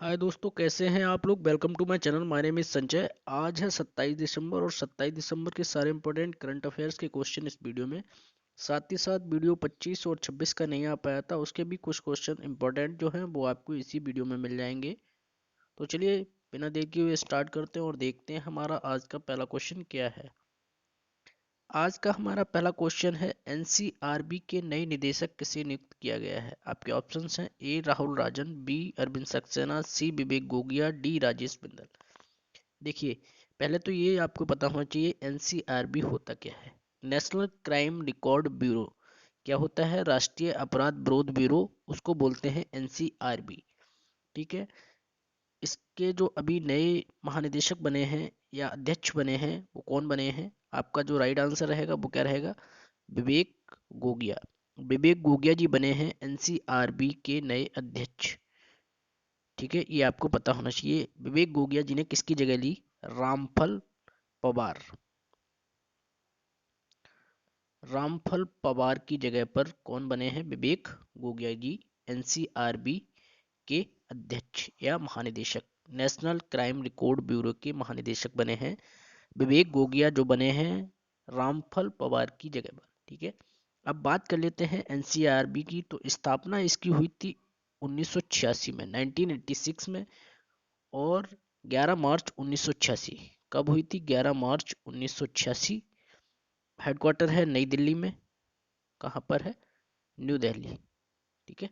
हाय दोस्तों, कैसे हैं आप लोग। Welcome to my channel. My name is Sanjay. आज है 27 दिसंबर और 27 दिसंबर के सारे इंपॉर्टेंट करंट अफेयर्स के क्वेश्चन इस वीडियो में। साथ ही साथ वीडियो 25 और 26 का नहीं आ पाया था, उसके भी कुछ क्वेश्चन इंपॉर्टेंट जो हैं वो आपको इसी वीडियो में मिल जाएंगे। तो चलिए बिना देर किए हुए स्टार्ट करते हैं और देखते हैं हमारा आज का पहला क्वेश्चन क्या है। आज का हमारा पहला क्वेश्चन है, एनसीआरबी के नए निदेशक किसे नियुक्त किया गया है। आपके ऑप्शंस हैं ए राहुल राजन, बी अरविंद सक्सेना, सी विवेक गोगिया, डी राजेश बिंदल। देखिए, पहले तो ये आपको पता होना चाहिए एनसीआरबी होता क्या है। नेशनल क्राइम रिकॉर्ड ब्यूरो क्या होता है, राष्ट्रीय अपराध विरोध ब्यूरो, उसको बोलते हैं एनसीआरबी। ठीक है। इसके जो अभी नए महानिदेशक बने हैं या अध्यक्ष बने हैं वो कौन बने हैं। आपका जो राइट आंसर रहेगा वो क्या रहेगा, विवेक गोगिया। विवेक गोगिया जी बने हैं एनसीआरबी के नए अध्यक्ष। ठीक है, ये आपको पता होना चाहिए। विवेक गोगिया जी ने किसकी जगह ली, रामफल पवार। रामफल पवार की जगह पर कौन बने हैं, विवेक गोगिया जी एनसीआरबी के अध्यक्ष या महानिदेशक, नेशनल क्राइम रिकॉर्ड ब्यूरो के महानिदेशक बने हैं विवेक गोगिया, जो बने हैं रामफल पवार की जगह पर। ठीक है। अब बात कर लेते हैं एनसीआरबी की। तो स्थापना इसकी हुई थी 1986 में, 1986 में। और 11 मार्च 1986 कब हुई थी, 11 मार्च 1986। हेडक्वार्टर है नई दिल्ली में। कहाँ पर है, न्यू दिल्ली। ठीक है।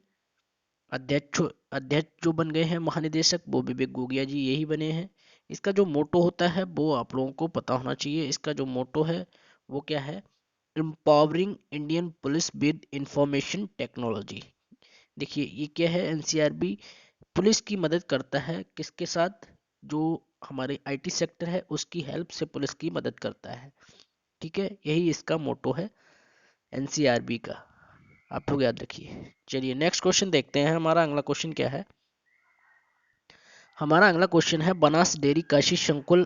अध्यक्ष अध्यक्ष जो बन गए हैं महानिदेशक वो विवेक गोगिया जी यही बने हैं। इसका जो मोटो होता है वो आप लोगों को पता होना चाहिए। इसका जो मोटो है वो क्या है, empowering Indian police with information technology. देखिए ये क्या है, एनसीआरबी पुलिस की मदद करता है किसके साथ, जो हमारे आईटी सेक्टर है उसकी हेल्प से पुलिस की मदद करता है। ठीक है, यही इसका मोटो है एनसीआरबी का, आप लोग याद रखिए। चलिए नेक्स्ट क्वेश्चन देखते हैं। हमारा अगला क्वेश्चन क्या है, हमारा अगला क्वेश्चन है, बनास डेयरी काशी संकुल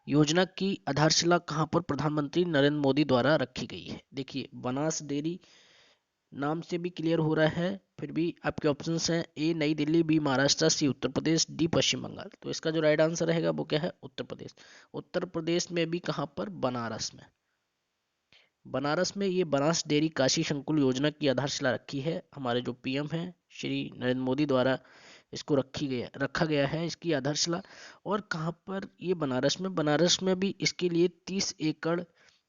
योजना की आधारशिला कहां पर प्रधानमंत्री नरेंद्र मोदी द्वारा रखी गई है। देखिए बनास डेयरी नाम से भी क्लियर हो रहा है, फिर भी आपके ऑप्शंस हैं ए नई दिल्ली, बी महाराष्ट्र, सी उत्तर प्रदेश, डी पश्चिम बंगाल। तो इसका जो राइट आंसर रहेगा वो क्या है, उत्तर प्रदेश। उत्तर प्रदेश में भी कहां पर, बनारस में। बनारस में ये बनास डेयरी काशी संकुल योजना की आधारशिला रखी है हमारे जो पीएम हैं श्री नरेंद्र मोदी द्वारा। इसको रखा गया है इसकी आधारशिला। और कहाँ पर, ये बनारस में भी इसके लिए 30 एकड़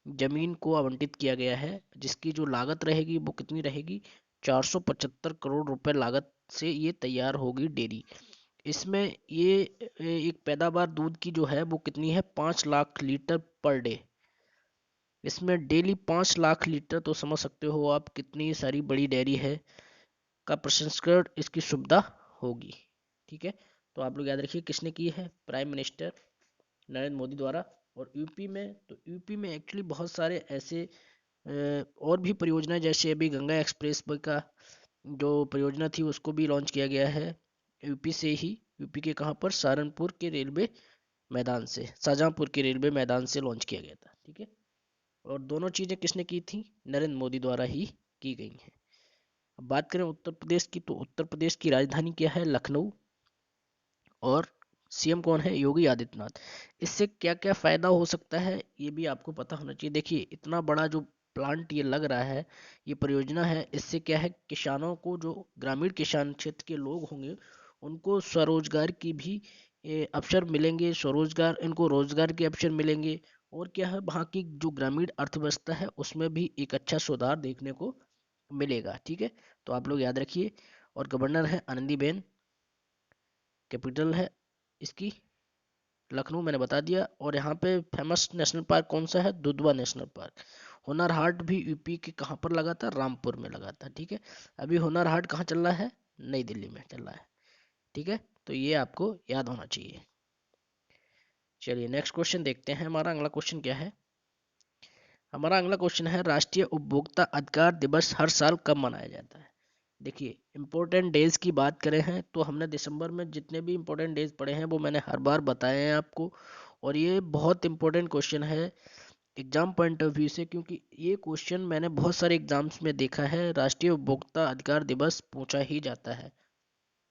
जमीन को आवंटित किया गया है, जिसकी जो लागत रहेगी वो कितनी रहेगी, 475 करोड़ रुपए लागत से ये तैयार होगी डेयरी। इसमें ये एक पैदावार दूध की जो है वो कितनी है, 5 लाख लीटर पर डे। इसमें डेली 5 लाख लीटर, तो समझ सकते हो आप कितनी सारी बड़ी डेयरी है का प्रसंस्करण इसकी सुविधा होगी। ठीक है। तो आप लोग याद रखिए किसने की है, प्राइम मिनिस्टर नरेंद्र मोदी द्वारा। और यूपी में, तो यूपी में एक्चुअली बहुत सारे ऐसे और भी परियोजना, जैसे अभी गंगा एक्सप्रेस वे का जो परियोजना थी उसको भी लॉन्च किया गया है यूपी से ही। यूपी के कहाँ पर, सहारनपुर के रेलवे मैदान से, शाहजहांपुर के रेलवे मैदान से लॉन्च किया गया था। ठीक है। और दोनों चीज़ें किसने की थी, नरेंद्र मोदी द्वारा ही की गई हैं। अब बात करें उत्तर प्रदेश की, तो उत्तर प्रदेश की राजधानी क्या है, लखनऊ। और सीएम कौन है, योगी आदित्यनाथ। इससे क्या क्या फायदा हो सकता है ये भी आपको पता होना चाहिए। देखिए इतना बड़ा जो प्लांट ये लग रहा है, ये परियोजना है, इससे क्या है, किसानों को, जो ग्रामीण किसान क्षेत्र के लोग होंगे उनको स्वरोजगार की भी अवसर मिलेंगे, स्वरोजगार, इनको रोजगार के अवसर मिलेंगे। और क्या है, वहाँ की जो ग्रामीण अर्थव्यवस्था है उसमें भी एक अच्छा सुधार देखने को मिलेगा। ठीक है। तो आप लोग याद रखिए। और गवर्नर है आनंदीबेन, कैपिटल है इसकी लखनऊ, मैंने बता दिया। और यहाँ पे फेमस नेशनल पार्क कौन सा है, दुधवा नेशनल पार्क। हुनर हाट भी यूपी के कहाँ पर लगा था, रामपुर में लगा था। ठीक है। अभी हुनर हाट कहाँ चल रहा है, नई दिल्ली में चल रहा है। ठीक है। तो ये आपको याद होना चाहिए। चलिए नेक्स्ट क्वेश्चन देखते हैं। हमारा अगला क्वेश्चन क्या है, हमारा अगला क्वेश्चन है, राष्ट्रीय उपभोक्ता अधिकार दिवस हर साल कब मनाया जाता है। देखिए इम्पोर्टेंट डेज की बात करें हैं तो हमने दिसंबर में जितने भी इम्पोर्टेंट डेज पढ़े हैं वो मैंने हर बार बताए हैं आपको। और ये बहुत इम्पोर्टेंट क्वेश्चन है एग्जाम पॉइंट ऑफ व्यू से, क्योंकि ये क्वेश्चन मैंने बहुत सारे एग्जाम्स में देखा है, राष्ट्रीय उपभोक्ता अधिकार दिवस पूछा ही जाता है।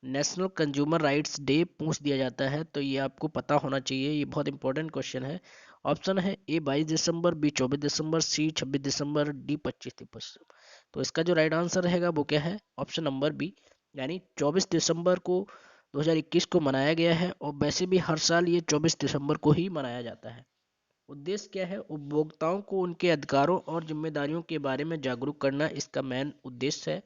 नेशनल कंज्यूमर राइट्स डे पूछ दिया जाता है, तो ये आपको पता होना चाहिए, ये बहुत इंपॉर्टेंट क्वेश्चन है। ऑप्शन है ए 22 दिसंबर, बी 24 दिसंबर, सी 26 दिसंबर, डी 25 दिसंबर। तो इसका जो राइट आंसर रहेगा वो क्या है, ऑप्शन नंबर बी, यानी 24 दिसंबर को 2021 को मनाया गया है। और वैसे भी हर साल ये 24 दिसंबर को ही मनाया जाता है। उद्देश्य क्या है, उपभोक्ताओं को उनके अधिकारों और जिम्मेदारियों के बारे में जागरूक करना इसका मेन उद्देश्य है।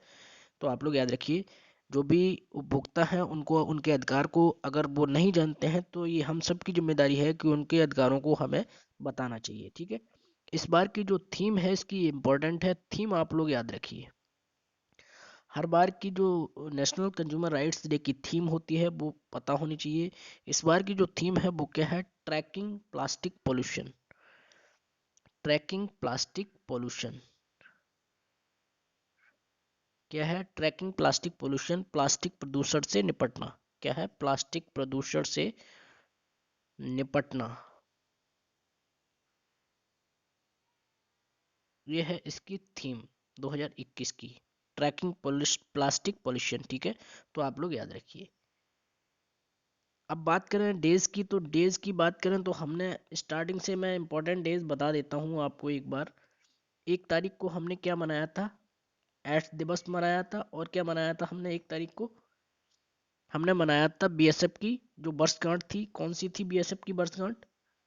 तो आप लोग याद रखिए, जो भी उपभोक्ता हैं उनको उनके अधिकार को अगर वो नहीं जानते हैं तो ये हम सब की जिम्मेदारी है कि उनके अधिकारों को हमें बताना चाहिए। ठीक है, इस बार की जो थीम है इसकी इम्पोर्टेंट है, थीम आप लोग याद रखिए। हर बार की जो नेशनल कंज्यूमर राइट्स डे की थीम होती है वो पता होनी चाहिए। इस बार की जो थीम है वो क्या है, tracking plastic pollution. Tracking plastic pollution क्या है, ट्रैकिंग प्लास्टिक पोल्यूशन, प्लास्टिक प्रदूषण से निपटना। क्या है, प्लास्टिक प्रदूषण से निपटना, ये है इसकी थीम 2021 की, ट्रैकिंग प्लास्टिक पोल्यूशन। ठीक है, तो आप लोग याद रखिए। अब बात करें डेज की, तो डेज की बात करें तो हमने स्टार्टिंग से, मैं इंपॉर्टेंट डेज बता देता हूँ आपको एक बार। 1 तारीख को हमने क्या मनाया था, एड्स दिवस मनाया था। और क्या मनाया था हमने 1 तारीख को, हमने मनाया था बीएसएफ की जो वर्षगांठ थी। कौन सी थी बीएसएफ की वर्षगांठ,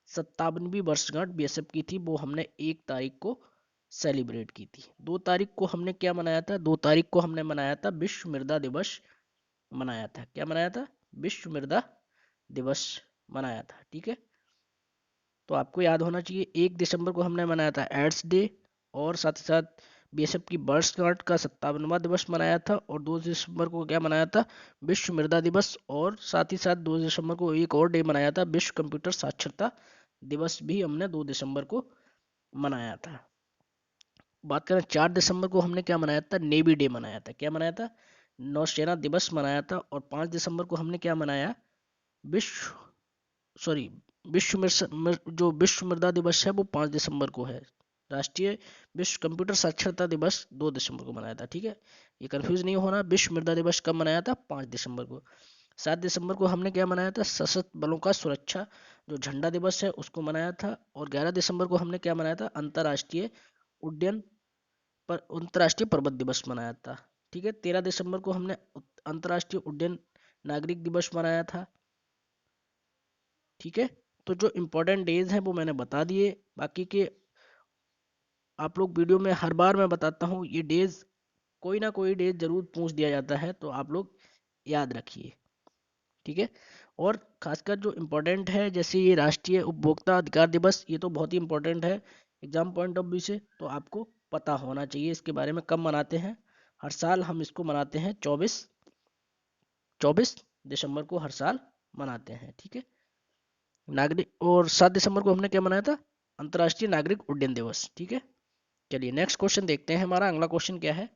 57वीं वर्षगांठ बीएसएफ की थी, वो हमने 1 तारीख को सेलिब्रेट की थी। 2 तारीख को हमने क्या मनाया था, 2 तारीख को हमने मनाया था विश्व मृदा दिवस मनाया था। क्या मनाया था, विश्व मृदा दिवस मनाया था। ठीक है, तो आपको याद होना चाहिए। 1 दिसंबर को हमने मनाया था एड्स डे, और साथ ही साथ बीएसएफ की वर्षगांठ का 57वां दिवस मनाया था। और 2 दिसंबर को क्या मनाया था, विश्व मृदा दिवस। और साथ ही साथ 2 दिसंबर को एक और डे मनाया था, विश्व कंप्यूटर साक्षरता दिवस भी हमने 2 दिसंबर को मनाया था। बात करें 4 दिसंबर को हमने क्या मनाया था, नेवी डे मनाया था। क्या मनाया था, नौसेना दिवस मनाया था। और 5 दिसंबर को हमने क्या मनाया, विश्व सॉरी जो विश्व मृदा दिवस है वो 5 दिसंबर को है। राष्ट्रीय विश्व कंप्यूटर साक्षरता दिवस 2 दिसंबर को मनाया था। ठीक है, ये कंफ्यूज नहीं होना, विश्व मृदा दिवस कब मनाया था, 5 दिसंबर को। 7 दिसंबर को हमने क्या मनाया था, सशस्त्र बलों का सुरक्षा जो झंडा दिवस है उसको मनाया था। और 11 दिसंबर को हमने क्या मनाया था, उड्डयन अंतर्राष्ट्रीय पर्वत दिवस मनाया था। ठीक है, 13 दिसंबर को हमने अंतर्राष्ट्रीय उड्डयन नागरिक दिवस मनाया था। ठीक है, तो जो इम्पोर्टेंट डेज हैं वो मैंने बता दिए। बाकी के आप लोग वीडियो में हर बार मैं बताता हूँ, ये डेज कोई ना कोई डेज जरूर पूछ दिया जाता है, तो आप लोग याद रखिए। ठीक है, और खासकर जो इम्पोर्टेंट है जैसे ये राष्ट्रीय उपभोक्ता अधिकार दिवस, ये तो बहुत ही इम्पोर्टेंट है एग्जाम पॉइंट ऑफ व्यू से, तो आपको पता होना चाहिए इसके बारे में। कब मनाते हैं, हर साल हम इसको मनाते हैं 24 दिसंबर को हर साल मनाते हैं। ठीक है, नागरिक। और 7 दिसंबर को हमने क्या मनाया था, अंतर्राष्ट्रीय नागरिक उड्डयन दिवस। ठीक है, चलिए नेक्स्ट क्वेश्चन देखते हैं। हमारा अगला क्वेश्चन क्या है,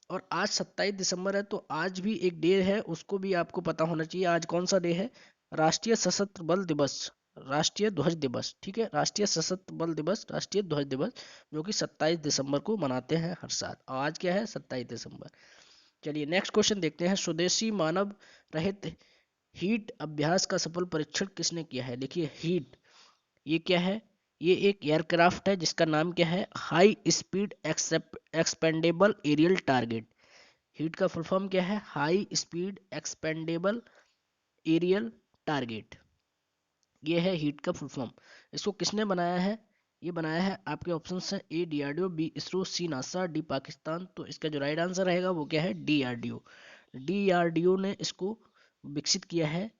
और आज 27 दिसंबर है, तो आज भी एक डे है, उसको भी आपको पता होना चाहिए। आज कौन सा डे है, राष्ट्रीय सशस्त्र बल दिवस, राष्ट्रीय ध्वज दिवस। ठीक है, राष्ट्रीय सशस्त्र बल दिवस, राष्ट्रीय ध्वज दिवस, जो कि 27 दिसंबर को मनाते हैं हर साल। आज क्या है, 27 दिसंबर। चलिए नेक्स्ट क्वेश्चन देखते हैं। स्वदेशी मानव रहित हीट अभ्यास का सफल परीक्षण किसने किया है। देखिए हीट, ये क्या है, ये एक एयरक्राफ्ट है जिसका नाम क्या है, high speed expendable aerial target. HEAT का फुल फॉर्म क्या है, high speed expendable aerial target, ये है हीट का फुल फॉर्म। इसको किसने बनाया है, ये बनाया है, आपके ऑप्शन हैं ए डीआरडीओ, बी इसरो, सी नासा, डी पाकिस्तान। तो इसका जो राइट आंसर रहेगा वो क्या है, डीआरडीओ। डीआरडीओ ने इसको विकसित किया है।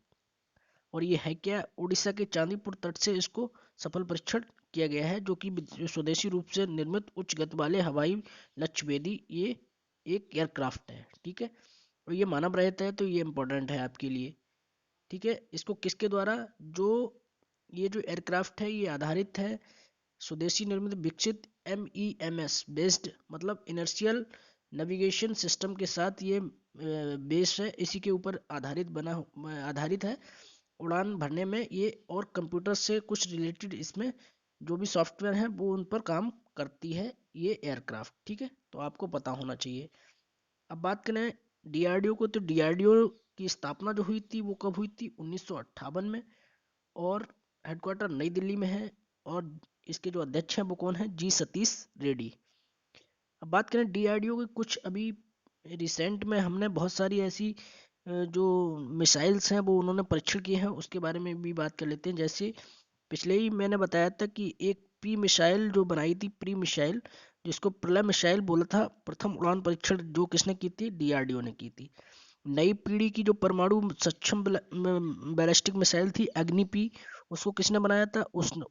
और ये है क्या, उड़ीसा के चांदीपुर तट से इसको सफल परीक्षण किया गया है, जो कि स्वदेशी रूप से निर्मित उच्च गति वाले हवाई लक्ष्यभेदी ये एक एयरक्राफ्ट है। ठीक है, और ये मानव रहित है, तो ये इंपॉर्टेंट है आपके लिए। ठीक है, इसको किसके द्वारा, जो ये जो एयरक्राफ्ट है ये आधारित है स्वदेशी निर्मित विकसित MEMS बेस्ड, मतलब इनर्शियल नेविगेशन सिस्टम के साथ ये बेस है, इसी के ऊपर आधारित है उड़ान भरने में ये। और कंप्यूटर से कुछ रिलेटेड इसमें जो भी सॉफ्टवेयर है वो उन पर काम करती है ये एयरक्राफ्ट। ठीक है, तो आपको पता होना चाहिए। अब बात करें डीआरडीओ को, तो डीआरडीओ की स्थापना जो हुई थी वो कब हुई थी, 1958 में, और हेडक्वार्टर नई दिल्ली में है, और इसके जो अध्यक्ष हैं वो कौन है, जी सतीश रेड्डी। अब बात करें डीआरडीओ की, कुछ अभी रिसेंट में हमने बहुत सारी ऐसी जो मिसाइल्स हैं वो उन्होंने परीक्षण किए हैं, उसके बारे में भी बात कर लेते हैं। जैसे पिछले ही मैंने बताया था कि एक प्री मिसाइल जो बनाई थी, प्री मिसाइल जिसको प्रलय मिसाइल बोला था, प्रथम उड़ान परीक्षण जो किसने की थी, डीआरडीओ ने की थी। नई पीढ़ी की जो परमाणु सक्षम बैलिस्टिक मिसाइल थी अग्नि पी, उसको किसने बनाया था,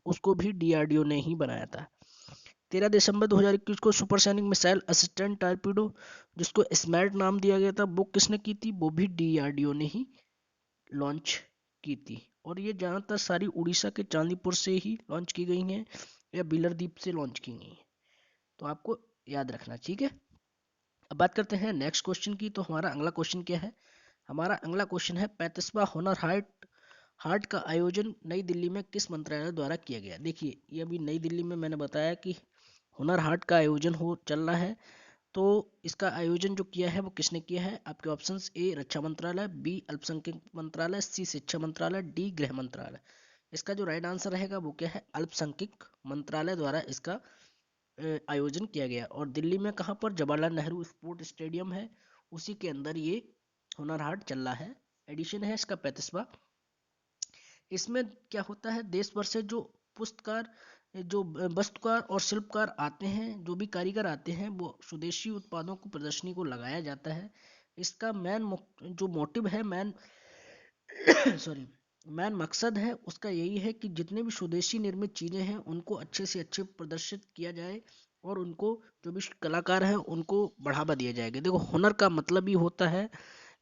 उसको भी डीआरडीओ ने ही बनाया था। 13 दिसंबर 2021 को सुपरसोनिक मिसाइल असिस्टेंट टॉर्पीडो जिसको स्मैट नाम दिया गया था, वो किसने की थी, वो भी डीआरडीओ ने ही लॉन्च की थी। और ये ज़्यादातर सारी उड़ीसा के चांदीपुर से ही लॉन्च की गई हैं या बिलरदीप से लॉन्च की गई हैं, तो आपको याद रखना, ठीक है। अब बात करते हैं नेक्स्ट क्वेश्चन की। तो हमारा अगला क्वेश्चन क्या है, हमारा अगला क्वेश्चन है 35वां हुनर हाट का आयोजन नई दिल्ली में किस मंत्रालय द्वारा किया गया। देखिए ये अभी नई दिल्ली में मैंने बताया कि हुनर हाट का आयोजन हो चल रहा है, तो इसका आयोजन जो किया है वो किसने किया है, आपके ऑप्शंस ए रक्षा मंत्रालय, बी अल्पसंख्यक मंत्रालय, सी शिक्षा मंत्रालय, डी गृह मंत्रालय। इसका जो राइट आंसर रहेगा वो क्या है, अल्पसंख्यक मंत्रालय द्वारा इसका आयोजन किया गया। और दिल्ली में कहाँ पर, जवाहरलाल नेहरू स्पोर्ट स्टेडियम है, उसी के अंदर ये हुनर हाट चल रहा है। एडिशन है इसका 35वां। इसमें क्या होता है, देश भर से जो पुस्तकार, जो वस्तुकार और शिल्पकार आते हैं, जो भी कारीगर आते हैं, वो स्वदेशी उत्पादों को प्रदर्शनी को लगाया जाता है। इसका जो मोटिव है, सॉरी मैन मकसद है उसका यही है कि जितने भी स्वदेशी निर्मित चीज़ें हैं उनको अच्छे से अच्छे प्रदर्शित किया जाए, और उनको जो भी कलाकार हैं उनको बढ़ावा दिया जाएगा। देखो हुनर का मतलब ही होता है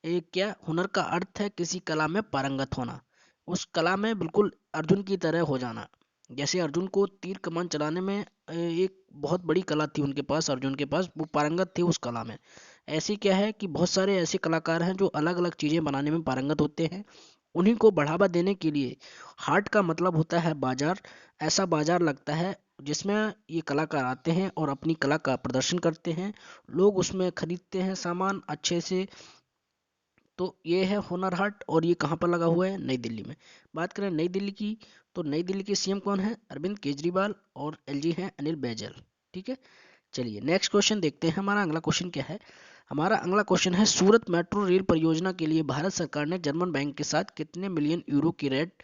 क्या, हुनर का अर्थ है किसी कला में पारंगत होना, उस कला में बिल्कुल अर्जुन की तरह हो जाना। जैसे अर्जुन को तीर कमान चलाने में एक बहुत बड़ी कला थी उनके पास, अर्जुन के पास, वो पारंगत थे उस कला में। ऐसी क्या है कि बहुत सारे ऐसे कलाकार हैं जो अलग अलग चीज़ें बनाने में पारंगत होते हैं, उन्हीं को बढ़ावा देने के लिए हाट का मतलब होता है बाजार। ऐसा बाजार लगता है जिसमें ये कलाकार आते हैं और अपनी कला का प्रदर्शन करते हैं, लोग उसमें खरीदते हैं सामान अच्छे से। तो ये है हुनर हाट, और ये कहाँ पर लगा हुआ है, नई दिल्ली में। बात करें नई दिल्ली की, तो नई दिल्ली के सीएम कौन है, अरविंद केजरीवाल, और एलजी हैं अनिल बैजल, ठीक है। चलिए नेक्स्ट क्वेश्चन देखते हैं, हमारा अगला क्वेश्चन क्या है। हमारा अगला क्वेश्चन है, सूरत मेट्रो रेल परियोजना के लिए भारत सरकार ने जर्मन बैंक के साथ कितने मिलियन यूरो की रेट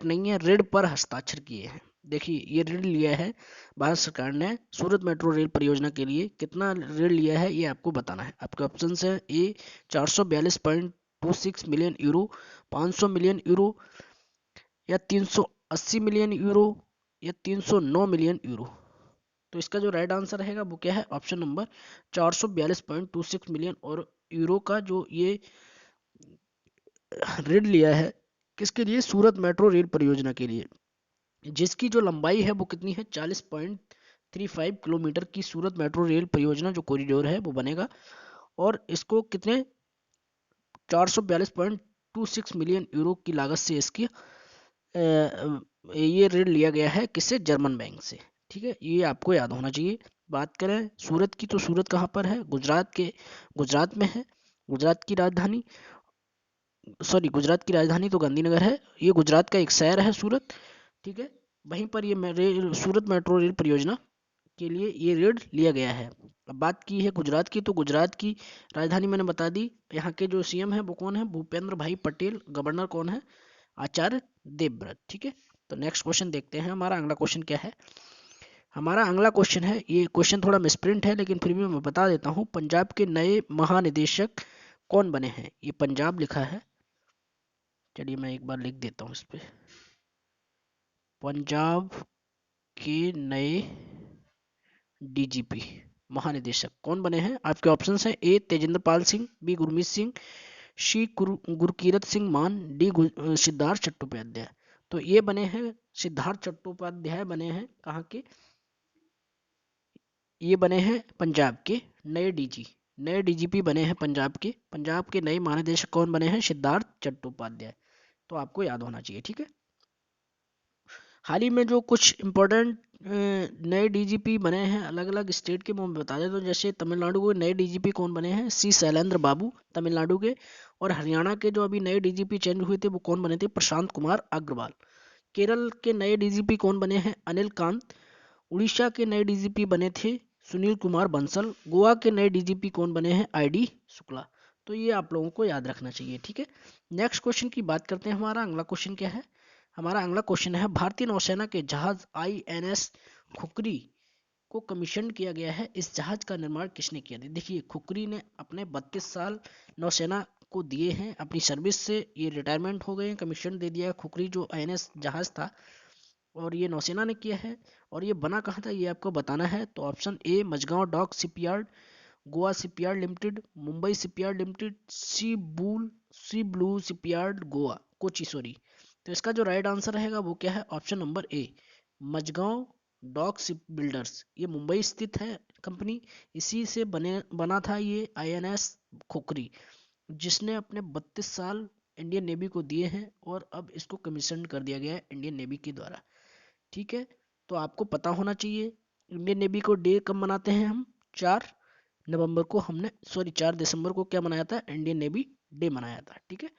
नहीं है, ऋण पर हस्ताक्षर किए हैं। देखिए ये ऋण लिया है भारत सरकार ने सूरत मेट्रो रेल परियोजना के लिए, कितना ऋण लिया है ये आपको बताना है। आपके ऑप्शन है ए 442.26 मिलियन यूरो, 500 मिलियन यूरो, या 380 मिलियन यूरो, या 309 मिलियन यूरो। तो इसका जो राइट आंसर रहेगा वो क्या है, ऑप्शन नंबर 442.26 मिलियन और यूरो का जो ये ऋण लिया है, किसके लिए, सूरत मेट्रो रेल परियोजना के लिए, जिसकी जो लंबाई है वो कितनी है, 40.35 किलोमीटर की सूरत मेट्रो रेल परियोजना जो कॉरिडोर है वो बनेगा। और इसको कितने 442.26 मिलियन यूरो की लागत से इसकी ये ऋण लिया गया है, किससे, जर्मन बैंक से, ठीक है। ये आपको याद होना चाहिए। बात करें सूरत की, तो सूरत कहाँ पर है, गुजरात में है। गुजरात की राजधानी, गुजरात की राजधानी तो गांधीनगर है, ये गुजरात का एक शहर है सूरत, ठीक है। वहीं पर ये सूरत मेट्रो रेल परियोजना के लिए ये ऋण लिया गया है। अब बात की है गुजरात की, तो गुजरात की राजधानी मैंने बता दी। यहाँ के जो सीएम है वो कौन है, भूपेंद्र भाई पटेल। गवर्नर कौन है, आचार्य देवव्रत, ठीक है। तो नेक्स्ट क्वेश्चन देखते हैं, हमारा अगला क्वेश्चन क्या है। हमारा अगला क्वेश्चन है, ये क्वेश्चन थोड़ा मिसप्रिंट है लेकिन फिर भी मैं बता देता हूँ, पंजाब के नए महानिदेशक कौन बने हैं। ये पंजाब लिखा है, चलिए मैं एक बार लिख देता हूँ इस पे। पंजाब के नए डीजीपी महानिदेशक कौन बने हैं, आपके ऑप्शन हैं ए तेजेंद्र पाल सिंह, बी गुरमीत सिंह, सी गुरकीरत सिंह मान, डी सिद्धार्थ चट्टोपाध्याय। तो ये बने हैं, सिद्धार्थ चट्टोपाध्याय बने हैं कहाँ के, ये बने हैं पंजाब के नए डीजीपी बने हैं पंजाब के नए महानिदेशक कौन बने हैं, सिद्धार्थ चट्टोपाध्याय। तो आपको याद होना चाहिए, ठीक है। हाल ही में जो कुछ इंपॉर्टेंट नए डीजीपी बने हैं अलग अलग स्टेट के, मैं बता देता हूँ। जैसे तमिलनाडु के नए डीजीपी कौन बने हैं, सी शैलेंद्र बाबू तमिलनाडु के। और हरियाणा के जो अभी नए डीजीपी चेंज हुए थे वो कौन बने थे, प्रशांत कुमार अग्रवाल। केरल के नए डीजीपी कौन बने हैं, अनिल कांत। उड़ीसा के नए डीजीपी बने थे सुनील कुमार बंसल। गोवा के नए डीजीपी कौन बने हैं, आईडी शुक्ला। तो ये आप लोगों को याद रखना चाहिए, ठीक है। नेक्स्ट क्वेश्चन की बात करते हैं। हमारा अगला क्वेश्चन क्या है, हमारा अगला क्वेश्चन है भारतीय नौसेना के जहाज आईएनएस खुकरी को कमीशन किया गया है। इस जहाज का निर्माण किसने किया था। देखिए खुकरी ने अपने 32 साल नौसेना को दिए हैं अपनी सर्विस से, ये रिटायरमेंट हो गए हैं, कमीशन दे दिया है खुकरी जो आईएनएस जहाज था, और ये नौसेना ने किया है। और ये बना कहाँ था ये आपको बताना है। तो option A Mazagon dock shipyard, Goa shipyard limited, Mumbai shipyard limited, C blue shipyard Goa Kochi sorry. तो इसका जो राइट आंसर रहेगा वो क्या है, option number A Mazagon dock ship builders. ये मुंबई स्थित है कंपनी, इसी से बना था ये आईएनएस खुकरी, जिसने अपने 32 साल इंडियन नेवी को दिए हैं और अब इसको कमीशन कर दिया गया है इंडियन नेवी के द्वारा, ठीक है। तो आपको पता होना चाहिए इंडियन नेवी को डे कब मनाते हैं हम, 4 नवंबर को हमने, सॉरी 4 दिसंबर को क्या मनाया था, इंडियन नेवी डे मनाया था, ठीक है।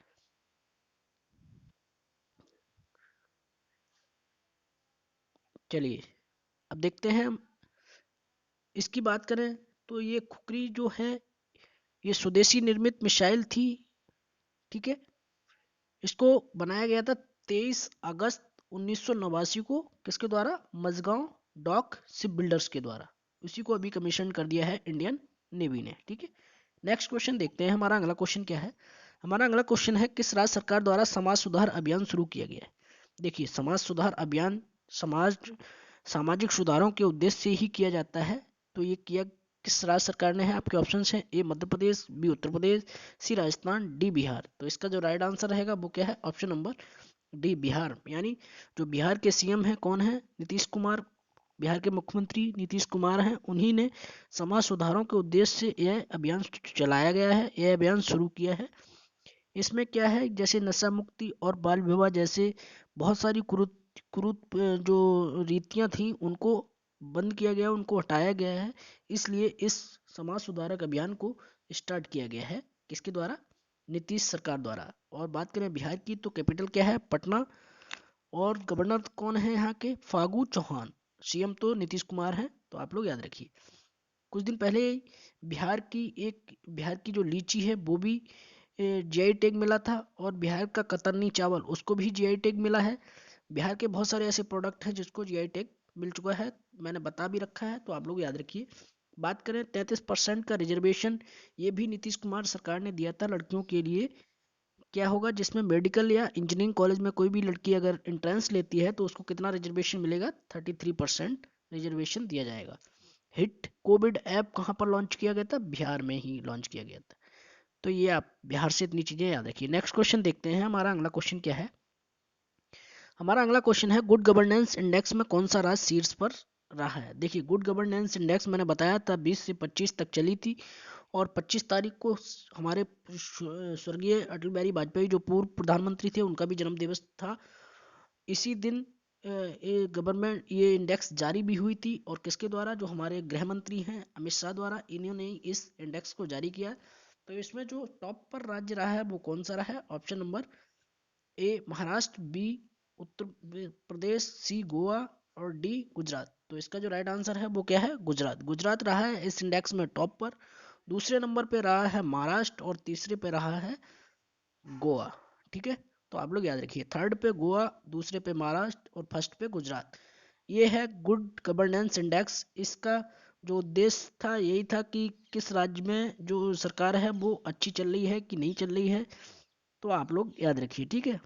चलिए अब देखते हैं हम, इसकी बात करें तो ये खुकरी जो है ये स्वदेशी निर्मित मिसाइल थी, ठीक है। इसको बनाया गया था 23 अगस्त 1989 को, किसके द्वारा, मझगांव डॉक शिप बिल्डर्स के द्वारा। उसी को अभी कमीशन कर दिया है इंडियन नेवी ने, ठीक है। नेक्स्ट क्वेश्चन देखते हैं। हमारा अगला क्वेश्चन क्या है, हमारा अगला क्वेश्चन है किस राज्य सरकार द्वारा समाज सुधार अभियान शुरू किया गया है। देखिए समाज सुधार अभियान समाज सामाजिक सुधारों के उद्देश्य से ही किया जाता है। तो ये किया किस राज्य सरकार ने है, आपके ऑप्शन हैं ए मध्य प्रदेश, बी उत्तर प्रदेश, सी राजस्थान, डी बिहार। तो इसका जो राइट आंसर रहेगा वो क्या है, ऑप्शन नंबर डी बिहार। यानी जो बिहार के सीएम हैं कौन है, नीतीश कुमार, बिहार के मुख्यमंत्री नीतीश कुमार हैं, उन्हीं ने समाज सुधारों के उद्देश्य से यह अभियान चलाया गया है, यह अभियान शुरू किया है। इसमें क्या है, जैसे नशा मुक्ति और बाल विवाह जैसे बहुत सारी कुरूत कुरूत जो रीतियां थी उनको बंद किया गया, उनको हटाया गया है। इसलिए इस समाज सुधारक अभियान को स्टार्ट किया गया है, किसके द्वारा, नीतीश सरकार द्वारा। और बात करें बिहार की तो कैपिटल क्या है, पटना। और गवर्नर कौन है यहाँ के, फागू चौहान। सीएम तो नीतीश कुमार हैं, तो आप लोग याद रखिए। कुछ दिन पहले बिहार की जो लीची है वो भी जीआई टैग मिला था, और बिहार का कतरनी चावल उसको भी जीआई टैग मिला है। बिहार के बहुत सारे ऐसे प्रोडक्ट हैं जिसको जीआई टैग मिल चुका है, मैंने बता भी रखा है, तो आप लोग याद रखिए। बात करें 33% का रिजर्वेशन, ये भी नीतीश कुमार सरकार ने दिया था लड़कियों के लिए। क्या होगा, जिसमें मेडिकल या इंजीनियरिंग कॉलेज में कोई भी लड़की अगर एंट्रेंस लेती है तो उसको कितना रिजर्वेशन मिलेगा, 33% रिजर्वेशन दिया जाएगा। हिट कोविड ऐप कहाँ पर लॉन्च किया गया था, बिहार में ही लॉन्च किया गया था। तो ये आप बिहार से इतनी चीजें याद रखिए। नेक्स्ट क्वेश्चन देखते हैं। हमारा अगला क्वेश्चन क्या है, हमारा अगला क्वेश्चन है गुड गवर्नेंस इंडेक्स में कौन सा राज्य शीर्ष पर रहा है। देखिए गुड गवर्नेंस इंडेक्स मैंने बताया था 20 से 25 तक चली थी, और 25 तारीख को हमारे स्वर्गीय अटल बिहारी वाजपेयी जो पूर्व प्रधानमंत्री थे उनका भी जन्म दिवस था। इसी दिन ये गवर्नमेंट ये इंडेक्स जारी भी हुई थी, और किसके द्वारा, जो हमारे गृह मंत्री हैं अमित शाह द्वारा, इन्होंने इस इंडेक्स को जारी किया। तो इसमें जो टॉप पर राज्य रहा है वो कौन सा रहा है, option number A Maharashtra, B Uttar Pradesh, C Goa, और डी गुजरात। तो इसका जो राइट आंसर है वो क्या है, गुजरात। गुजरात रहा है इस इंडेक्स में टॉप पर। दूसरे नंबर पे रहा है महाराष्ट्र, और तीसरे पे रहा है गोवा, ठीक है। तो आप लोग याद रखिए, थर्ड पे गोवा, दूसरे पे महाराष्ट्र, और फर्स्ट पे गुजरात। ये है गुड गवर्नेंस इंडेक्स। इसका जो उद्देश्य था यही था कि किस राज्य में जो सरकार है वो अच्छी चल रही है कि नहीं चल रही है। तो आप लोग याद रखिए, ठीक है।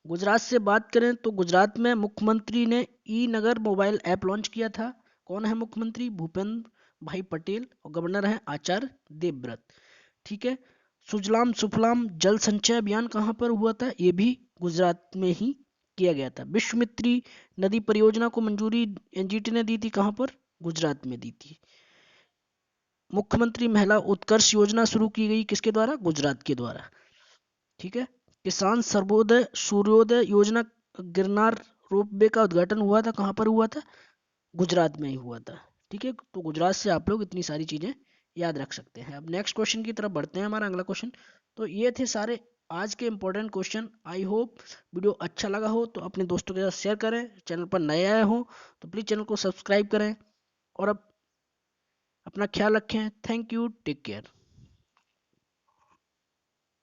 गुजरात से बात करें तो गुजरात में मुख्यमंत्री ने ई नगर मोबाइल ऐप लॉन्च किया था। कौन है मुख्यमंत्री, भूपेंद्र भाई पटेल, और गवर्नर है आचार्य देवव्रत, ठीक है। सुजलाम सुफलाम जल संचय अभियान कहाँ पर हुआ था, ये भी गुजरात में ही किया गया था। विश्वमित्री नदी परियोजना को मंजूरी एनजीटी ने दी थी, कहाँ पर, गुजरात में दी थी। मुख्यमंत्री महिला उत्कर्ष योजना शुरू की गई किसके द्वारा, गुजरात के द्वारा, ठीक है। किसान सर्वोदय सूर्योदय योजना गिरनार रोपवे का उद्घाटन हुआ था, कहाँ पर हुआ था? गुजरात में ही हुआ था। ठीक है, तो गुजरात से आप लोग इतनी सारी चीजें याद रख सकते हैं। अब नेक्स्ट क्वेश्चन की तरफ बढ़ते हैं, हमारा अगला क्वेश्चन। तो ये थे सारे आज के important question. I hope video अच्छा लगा हो तो अपने दोस्तों के साथ शेयर करें। चैनल पर नए आए हो तो प्लीज़ चैनल को सब्सक्राइब करें, और अब अपना ख्याल रखें। Thank you, take care.